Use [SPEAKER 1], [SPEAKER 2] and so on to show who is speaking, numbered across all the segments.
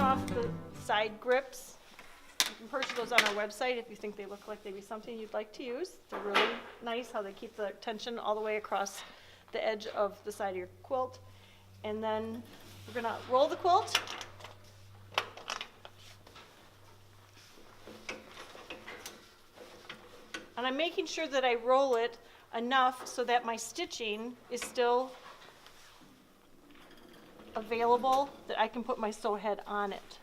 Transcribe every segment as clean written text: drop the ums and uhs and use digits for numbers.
[SPEAKER 1] off the side grips. You can purchase those on our website if you think they look like they'd be something you'd like to use. They're really nice how they keep the tension all the way across the edge of the side of your quilt. And then we're gonna roll the quilt. And I'm making sure that I roll it enough so that my stitching is still available, that I can put my sew head on it.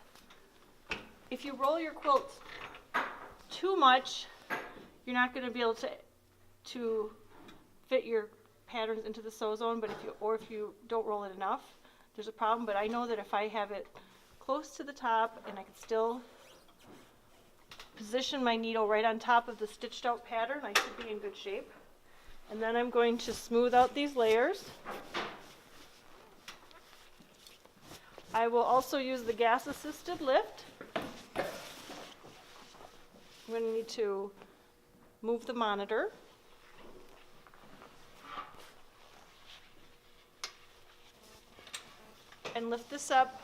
[SPEAKER 1] If you roll your quilt too much, you're not going to be able to fit your patterns into the sew zone, but if you don't roll it enough, there's a problem. But I know that if I have it close to the top and I can still position my needle right on top of the stitched out pattern, I should be in good shape. And then I'm going to smooth out these layers. I will also use the gas assisted lift. I'm going to need to move the monitor. And lift this up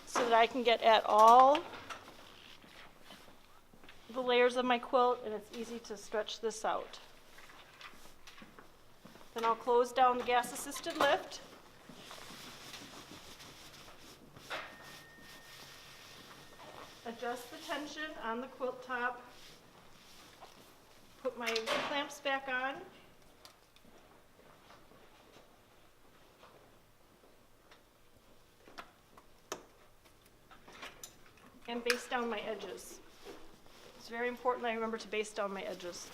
[SPEAKER 1] so that I can get at all the layers of my quilt, and it's easy to stretch this out. Then I'll close down the gas assisted lift. Adjust the tension on the quilt top. Put my clamps back on. And baste down my edges. It's very important I remember to baste down my edges.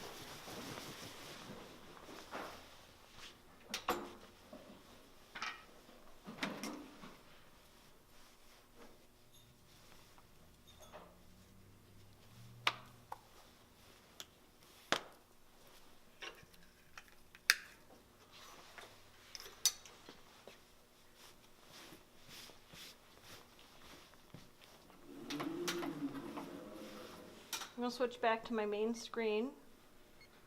[SPEAKER 1] I'm going to switch back to my main screen,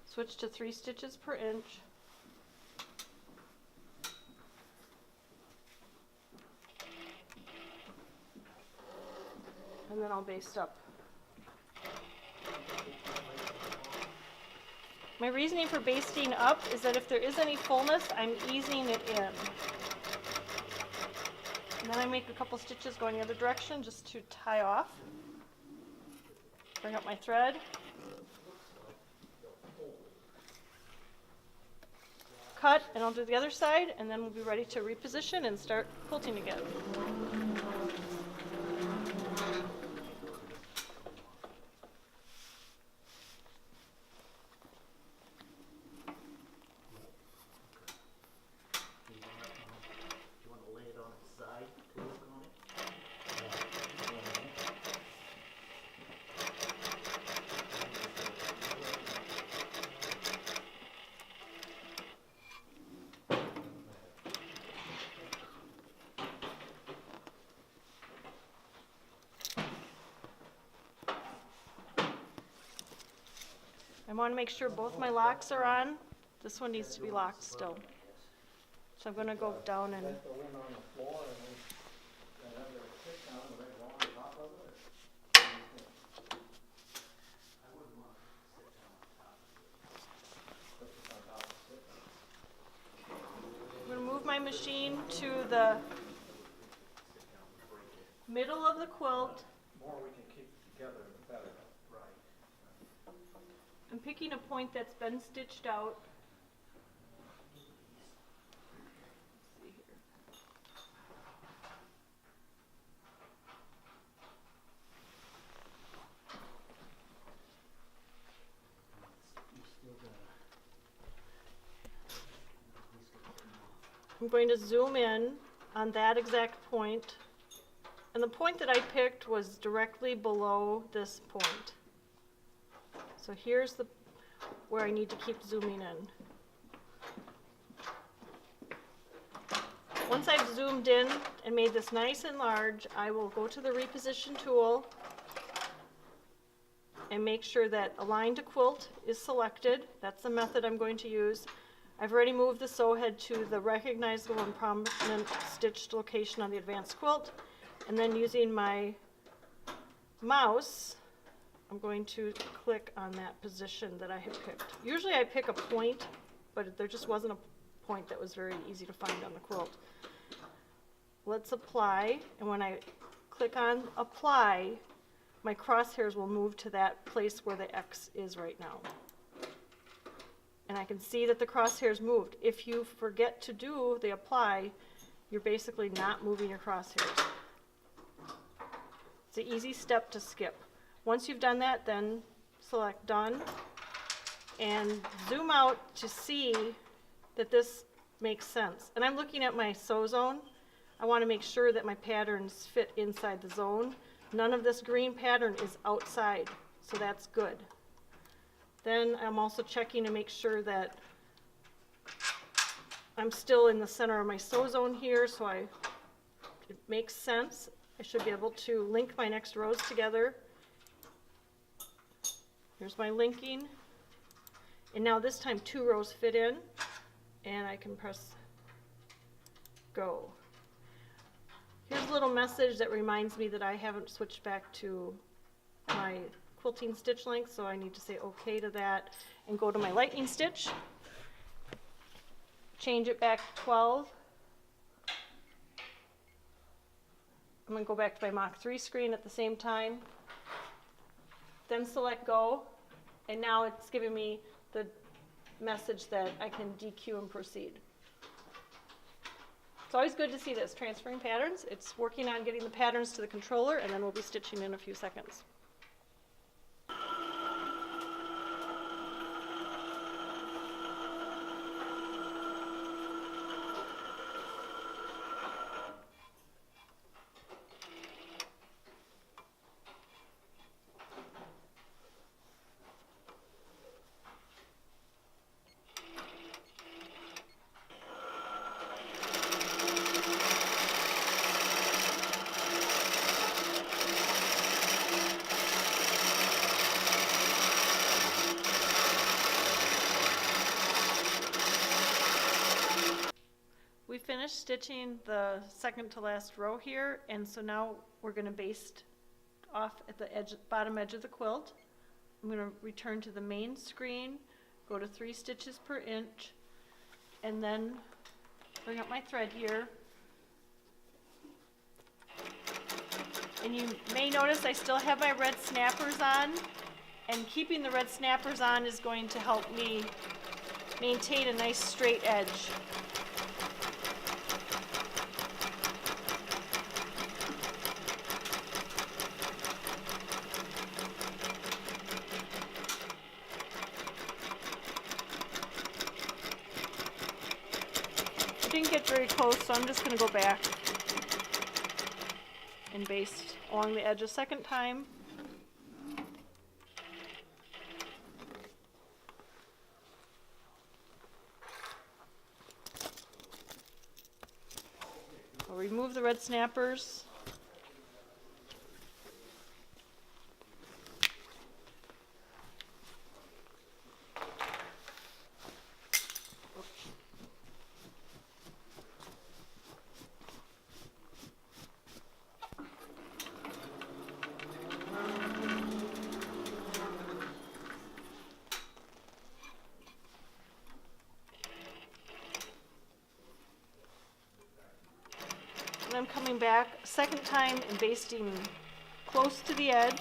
[SPEAKER 1] switch to 3 stitches per inch. And then I'll baste up. My reasoning for basting up is that if there is any fullness, I'm easing it in. And then I make a couple stitches going the other direction just to tie off. Bring up my thread. Cut, and I'll do the other side, and then we'll be ready to reposition and start quilting again. I want to make sure both my locks are on. This one needs to be locked still. So I'm going to go down and I'm going to move my machine to the middle of the quilt.
[SPEAKER 2] The more we can keep together, the better.
[SPEAKER 1] I'm picking a point that's been stitched out. Let's see here. I'm going to zoom in on that exact point. And the point that I picked was directly below this point. So here's where I need to keep zooming in. Once I've zoomed in and made this nice and large, I will go to the reposition tool and make sure that Align to Quilt is selected. That's the method I'm going to use. I've already moved the sew head to the recognizable and prominent stitched location on the advanced quilt. And then using my mouse, I'm going to click on that position that I had picked. Usually I pick a point, but there just wasn't a point that was very easy to find on the quilt. Let's apply, and when I click on apply, my crosshairs will move to that place where the X is right now. And I can see that the crosshairs moved. If you forget to do the apply, you're basically not moving your crosshairs. It's an easy step to skip. Once you've done that, then select done and zoom out to see that this makes sense. And I'm looking at my sew zone. I want to make sure that my patterns fit inside the zone. None of this green pattern is outside, so that's good. Then I'm also checking to make sure that I'm still in the center of my sew zone here, so it makes sense. I should be able to link my next rows together. Here's my linking. And now this time 2 rows fit in, and I can press go. Here's a little message that reminds me that I haven't switched back to my quilting stitch length, so I need to say OK to that and go to my lightning stitch. Change it back to 12. I'm going to go back to my Mach 3 screen at the same time. Then select go, and now it's giving me the message that I can DQ and proceed. It's always good to see this, transferring patterns. It's working on getting the patterns to the controller, and then we'll be stitching in a few seconds. We finished stitching the second to last row here, and so now we're going to baste off at the edge, bottom edge of the quilt. I'm going to return to the main screen, go to 3 stitches per inch, and then bring up my thread here. And you may notice I still have my red snappers on, and keeping the red snappers on is going to help me maintain a nice straight edge. Didn't get very close, so I'm just going to go back and baste along the edge a second time. I'll remove the red snappers. And I'm coming back a second time and basting close to the edge.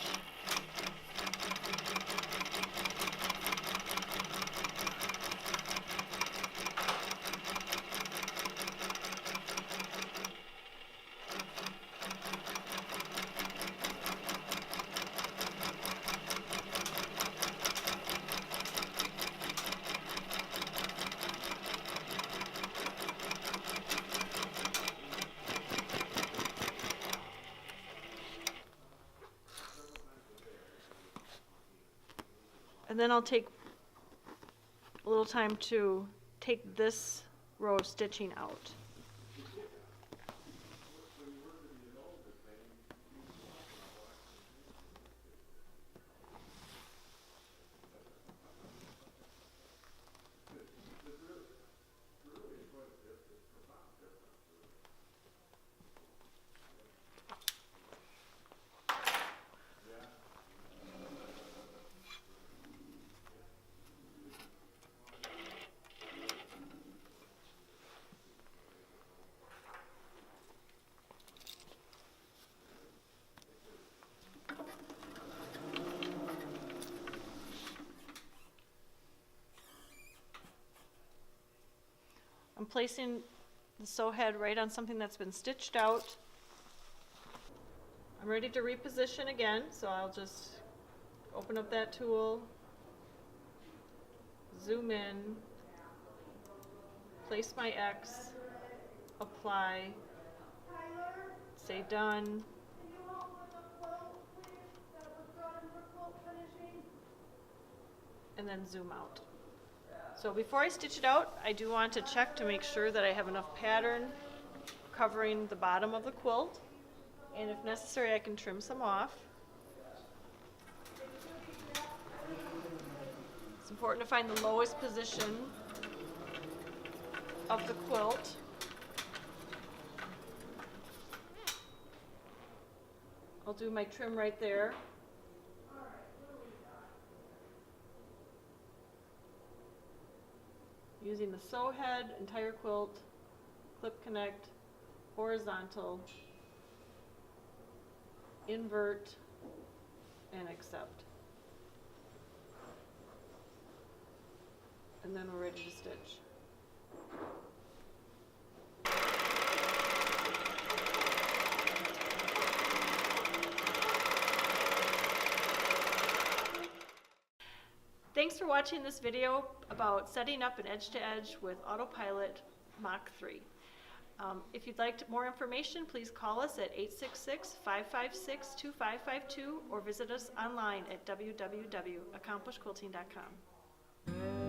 [SPEAKER 1] And then I'll take a little time to take this row of stitching out. I'm placing the sew head right on something that's been stitched out. I'm ready to reposition again, so I'll just open up that tool, zoom in, place my X, apply, say done, and then zoom out. So before I stitch it out, I do want to check to make sure that I have enough pattern covering the bottom of the quilt, and if necessary I can trim some off. It's important to find the lowest position of the quilt. I'll do my trim right there. Using the sew head, entire quilt, clip connect, horizontal, invert, and accept. And then we're ready to stitch. Thanks for watching this video about setting up an edge-to-edge with Autopilot Mach 3. If you'd like more information, please call us at 866-556-2552 or visit us online at www.accomplishquilting.com.